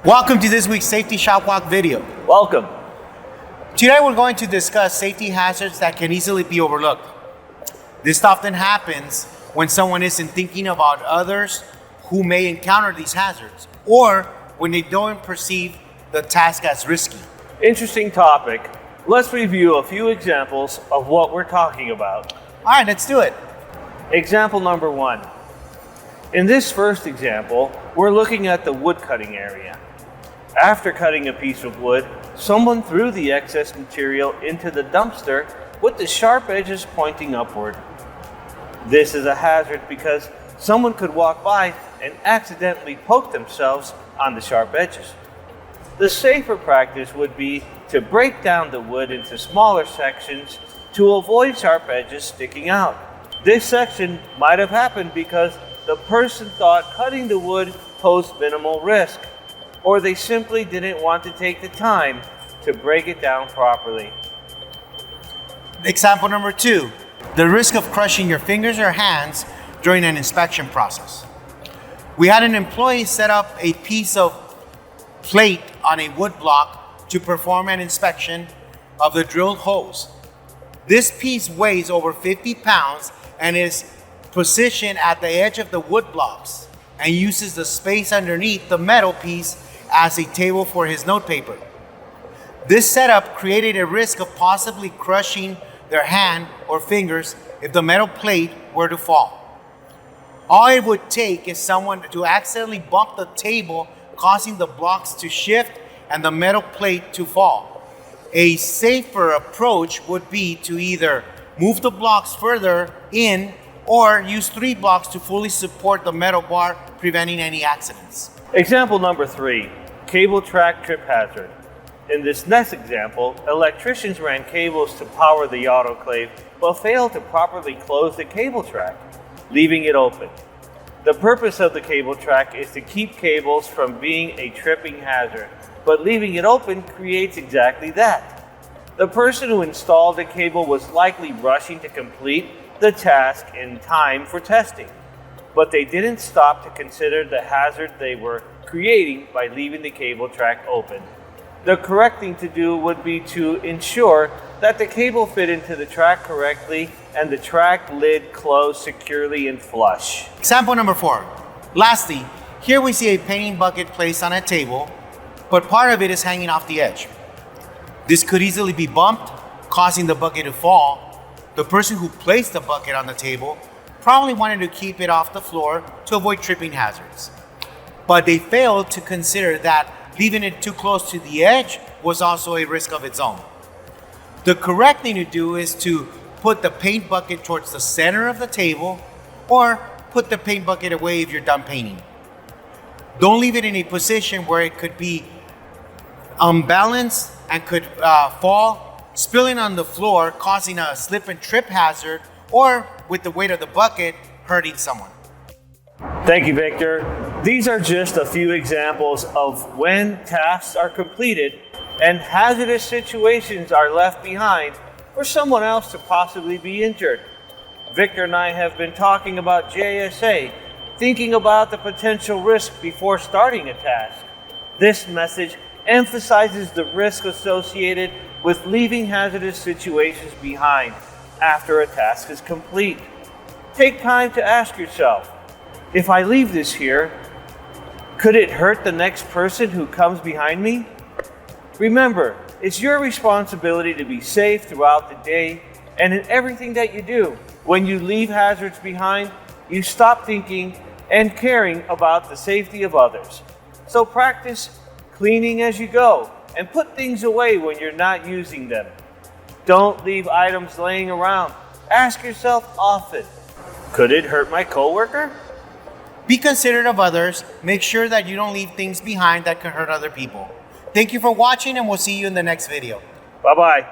Welcome to this week's Safety Shop Walk video. Welcome. Today we're going to discuss safety hazards that can easily be overlooked. This often happens when someone isn't thinking about others who may encounter these hazards, or when they don't perceive the task as risky. Interesting topic. Let's review a few examples of what we're talking about. All right, let's do it. Example number 1. In this first example, we're looking at the wood cutting area. After cutting a piece of wood, someone threw the excess material into the dumpster with the sharp edges pointing upward. This is a hazard because someone could walk by and accidentally poke themselves on the sharp edges. The safer practice would be to break down the wood into smaller sections to avoid sharp edges sticking out. This section might have happened because the person thought cutting the wood posed minimal risk, or they simply didn't want to take the time to break it down properly. Example number 2, the risk of crushing your fingers or hands during an inspection process. We had an employee set up a piece of plate on a wood block to perform an inspection of the drilled holes. This piece weighs over 50 pounds and is positioned at the edge of the wood blocks and uses the space underneath the metal piece as a table for his notepaper. This setup created a risk of possibly crushing their hand or fingers if the metal plate were to fall. All it would take is someone to accidentally bump the table, causing the blocks to shift and the metal plate to fall. A safer approach would be to either move the blocks further in or use 3 blocks to fully support the metal bar, preventing any accidents. Example number 3, cable track trip hazard. In this next example, electricians ran cables to power the autoclave but failed to properly close the cable track, leaving it open. The purpose of the cable track is to keep cables from being a tripping hazard, but leaving it open creates exactly that. The person who installed the cable was likely rushing to complete the task in time for testing, but they didn't stop to consider the hazard they were creating by leaving the cable track open. The correct thing to do would be to ensure that the cable fit into the track correctly and the track lid closed securely and flush. Example number 4. Lastly, here we see a painting bucket placed on a table, but part of it is hanging off the edge. This could easily be bumped, causing the bucket to fall. The person who placed the bucket on the table probably wanted to keep it off the floor to avoid tripping hazards. But they failed to consider that leaving it too close to the edge was also a risk of its own. The correct thing to do is to put the paint bucket towards the center of the table, or put the paint bucket away if you're done painting. Don't leave it in a position where it could be unbalanced and could fall, spilling on the floor, causing a slip and trip hazard, or with the weight of the bucket, hurting someone. Thank you, Victor. These are just a few examples of when tasks are completed and hazardous situations are left behind for someone else to possibly be injured. Victor and I have been talking about JSA, thinking about the potential risk before starting a task. This message emphasizes the risk associated with leaving hazardous situations behind after a task is complete. Take time to ask yourself, if I leave this here, could it hurt the next person who comes behind me? Remember, it's your responsibility to be safe throughout the day and in everything that you do. When you leave hazards behind, you stop thinking and caring about the safety of others. So practice cleaning as you go and put things away when you're not using them. Don't leave items laying around. Ask yourself often, could it hurt my coworker? Be considerate of others. Make sure that you don't leave things behind that can hurt other people. Thank you for watching, and we'll see you in the next video. Bye-bye.